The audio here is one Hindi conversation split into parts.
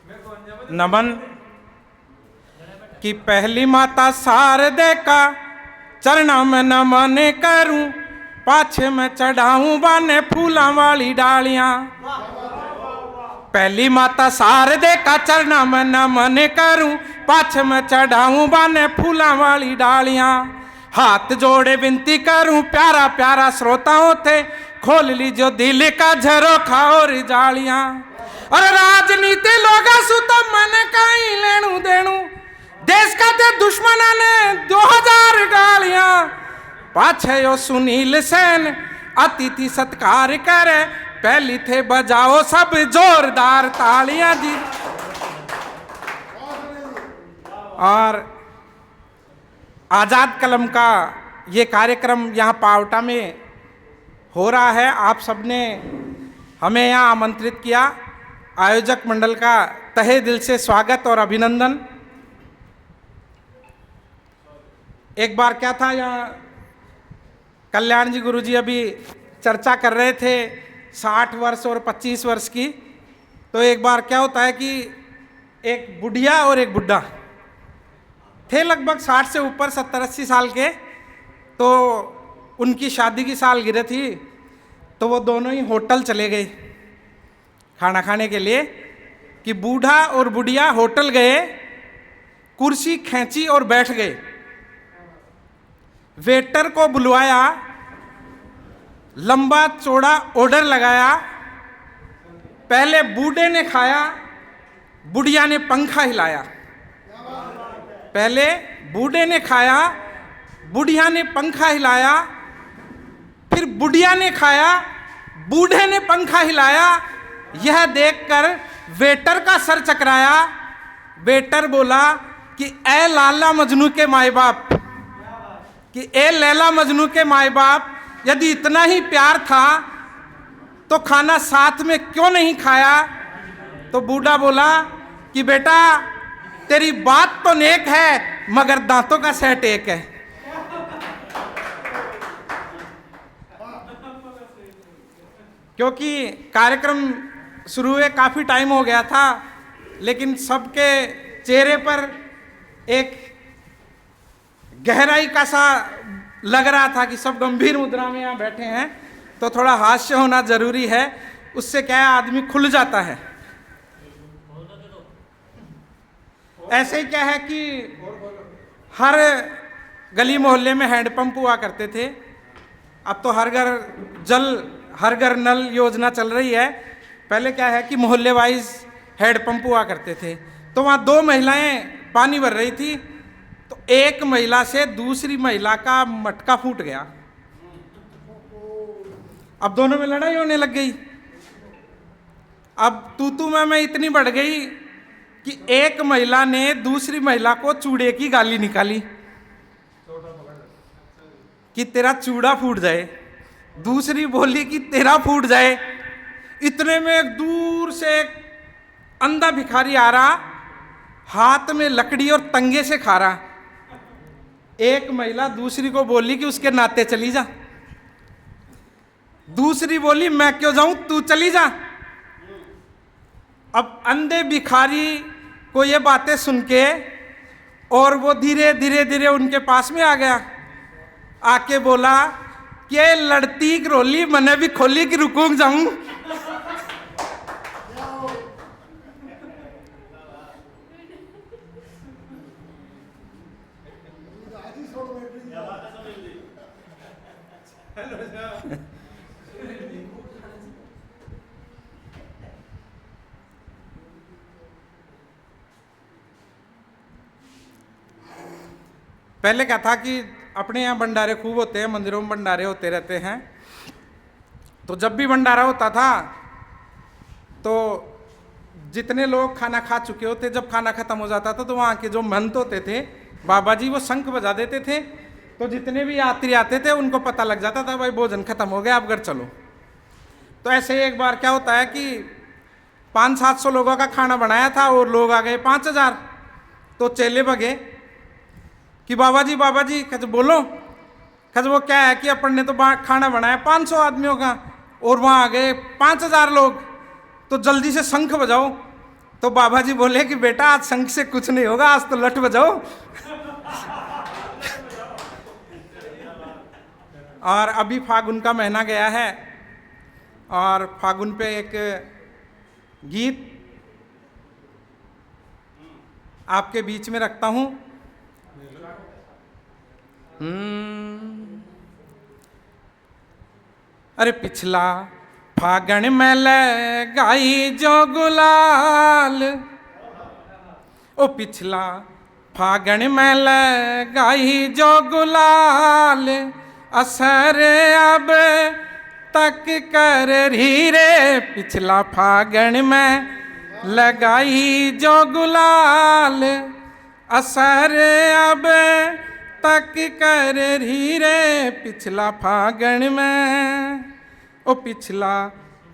नमन कि पहली माता शारदे का चरणा में नमन करूं, पाछे में चढ़ाऊं बाने फूलों वाली डालियां। पहली माता शारदे का चरणा में नमन करूं, पाछे में चढ़ाऊं बाने फूलों वाली डालियां। हाथ जोड़े विनती करूं प्यारा प्यारा श्रोताओं थे, खोल लीजो दिल का झरोखा और जालियां। और राजनीति लोग सुतो मन कहीं लेनू देनू, देश का ते दुश्मना ने 2000 गालियां। पाछे यो सुनील सेन अतिथि सत्कार करे, पहली थे बजाओ सब जोरदार तालियां जी। और आजाद कलम का ये कार्यक्रम यहाँ पावटा में हो रहा है। आप सबने हमें यहाँ आमंत्रित किया, आयोजक मंडल का तहे दिल से स्वागत और अभिनंदन। एक बार क्या था, यहाँ कल्याण जी गुरुजी अभी चर्चा कर रहे थे 60 वर्ष और 25 वर्ष की। तो एक बार क्या होता है कि एक बुढ़िया और एक बुढ़ा थे, लगभग 60 से ऊपर 70-80 साल के। तो उनकी शादी की सालगिरह थी, तो वो दोनों ही होटल चले गए खाना खाने के लिए। कि बूढ़ा और बुढ़िया होटल गए, कुर्सी खींची और बैठ गए। वेटर को बुलवाया, लंबा चौड़ा ऑर्डर लगाया। पहले बूढ़े ने खाया, बुढ़िया ने पंखा हिलाया। पहले बूढ़े ने खाया, बुढ़िया ने पंखा हिलाया। फिर बुढ़िया ने खाया, बूढ़े ने पंखा हिलाया। यह देखकर वेटर का सर चकराया। वेटर बोला कि ए लाला मजनू के माए बाप, कि ए लैला मजनू के माए बाप, यदि इतना ही प्यार था तो खाना साथ में क्यों नहीं खाया। तो बूढ़ा बोला कि बेटा तेरी बात तो नेक है, मगर दांतों का सेट एक है। क्योंकि कार्यक्रम शुरू हुए काफ़ी टाइम हो गया था, लेकिन सबके चेहरे पर एक गहराई का सा लग रहा था कि सब गंभीर मुद्रा में यहाँ बैठे हैं, तो थोड़ा हास्य होना जरूरी है। उससे क्या है, आदमी खुल जाता है। ऐसे ही क्या है कि हर गली मोहल्ले में हैंडपंप हुआ करते थे। अब तो हर घर जल, हर घर नल योजना चल रही है। पहले क्या है कि मोहल्ले वाइज हैंडपंप हुआ करते थे। तो वहाँ 2 महिलाएं पानी भर रही थी, तो एक महिला से दूसरी महिला का मटका फूट गया। अब दोनों में लड़ाई होने लग गई। अब तू मैं इतनी बढ़ गई कि एक महिला ने दूसरी महिला को चूड़े की गाली निकाली कि तेरा चूड़ा फूट जाए। दूसरी बोली कि तेरा फूट जाए। इतने में एक दूर से एक अंधा भिखारी आ रहा, हाथ में लकड़ी और तंगे से खा रहा। एक महिला दूसरी को बोली कि उसके नाते चली जा। दूसरी बोली मैं क्यों जाऊं, तू चली जा। अब अंधे भिखारी को ये बातें सुन के और वो धीरे धीरे धीरे उनके पास में आ गया। आके बोला कि लड़ती रोली मैंने भी खोली कि रुकूं जाऊं। पहले क्या था कि अपने यहाँ भंडारे खूब होते हैं, मंदिरों में भंडारे होते रहते हैं। तो जब भी भंडारा होता था तो जितने लोग खाना खा चुके होते, जब खाना खत्म हो जाता था तो वहाँ के जो महंत होते थे, बाबा जी, वो शंख बजा देते थे। तो जितने भी यात्री आते थे उनको पता लग जाता था भाई भोजन खत्म हो गया, अब घर चलो। तो ऐसे एक बार क्या होता है कि 500-700 लोगों का खाना बनाया था और लोग आ गए 5000। तो चेले भगे कि बाबा जी कहते बोलो। कहते वो क्या है कि अपन ने तो खाना बनाया 500 आदमियों का और वहाँ आ गए 5000 लोग, तो जल्दी से शंख बजाओ। तो बाबा जी बोले कि बेटा आज शंख से कुछ नहीं होगा, आज तो लठ बजाओ। और अभी फागुन का महीना गया है और फागुन पे एक गीत आपके बीच में रखता हूं। अरे पिछला फागण में लगाई जो गुलाल, ओ पिछला फागण में लगाई जो गुलाल, असर अब तक कर रही रे। पिछला फागण में लगाई जो गुलाल, असर अब तक कर रही रे। पिछला फागण में, ओ पिछला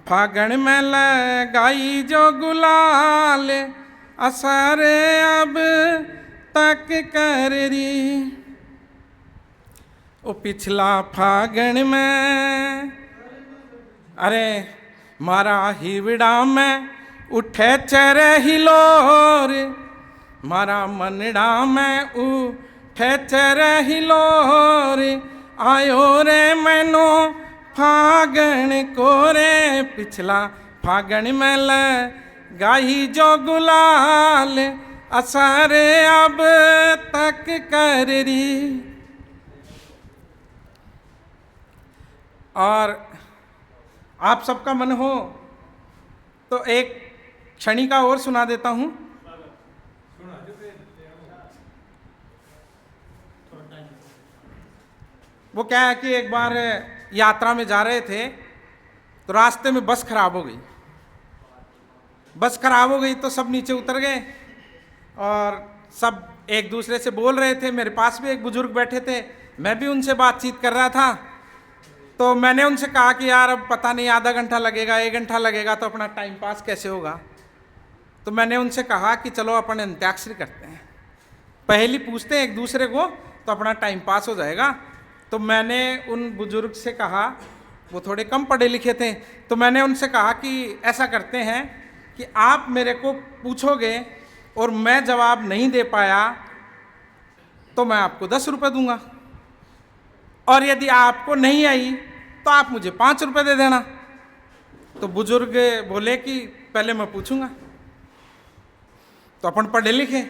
फागण में लगाई जो गुलाल, असर अब तक कर रही। ओ पिछला फागण में, अरे मारा हिवड़ा में उठे चरे हिलोर, मारा मनड़ा में उठे चरे हिलोर, आयो रे मैनो फागण को रे। पिछला फागण में लगाई जो गुलाल, असर अब तक कर रही। और आप सबका मन हो तो एक क्षणिका और सुना देता हूं। वो क्या है कि एक बार यात्रा में जा रहे थे तो रास्ते में बस खराब हो गई। बस खराब हो गई तो सब नीचे उतर गए और सब एक दूसरे से बोल रहे थे। मेरे पास भी एक बुजुर्ग बैठे थे, मैं भी उनसे बातचीत कर रहा था। तो मैंने उनसे कहा कि यार अब पता नहीं आधा घंटा लगेगा, 1 घंटा लगेगा, तो अपना टाइम पास कैसे होगा। तो मैंने उनसे कहा कि चलो अपन अंत्याक्षरी करते हैं, पहेली पूछते हैं एक दूसरे को, तो अपना टाइम पास हो जाएगा। तो मैंने उन बुजुर्ग से कहा, वो थोड़े कम पढ़े लिखे थे, तो मैंने उनसे कहा कि ऐसा करते हैं कि आप मेरे को पूछोगे और मैं जवाब नहीं दे पाया तो मैं आपको 10 रुपये दूंगा, और यदि आपको नहीं आई तो आप मुझे 5 रुपये दे देना। तो बुजुर्ग बोले कि पहले मैं पूछूंगा। तो अपन पढ़े लिखे,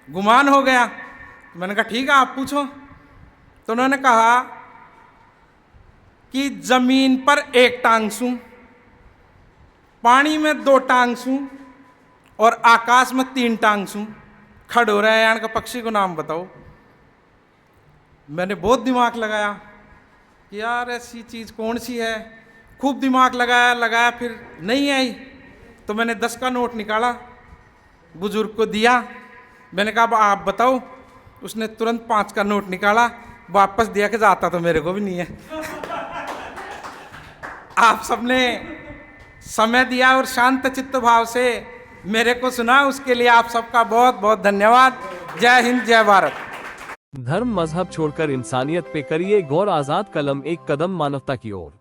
गुमान हो गया। तो मैंने कहा ठीक है आप पूछो। तो उन्होंने कहा कि जमीन पर 1 टांग सूं, पानी में 2 टांग सूं और आकाश में 3 टांग सूं, खड़ हो रहा है यान का पक्षी को नाम बताओ। मैंने बहुत दिमाग लगाया कि यार ऐसी चीज़ कौन सी है। खूब दिमाग लगाया फिर नहीं आई। तो मैंने 10 का नोट निकाला, बुजुर्ग को दिया। मैंने कहा अब आप बताओ। उसने तुरंत 5 का नोट निकाला, वापस दिया कि जाता तो मेरे को भी नहीं है। आप सबने समय दिया और शांत चित्त भाव से मेरे को सुना, उसके लिए आप सबका बहुत बहुत धन्यवाद। जय हिंद, जय भारत। धर्म मजहब छोड़कर इंसानियत पे करिए गौर। आजाद कलम, एक कदम मानवता की ओर।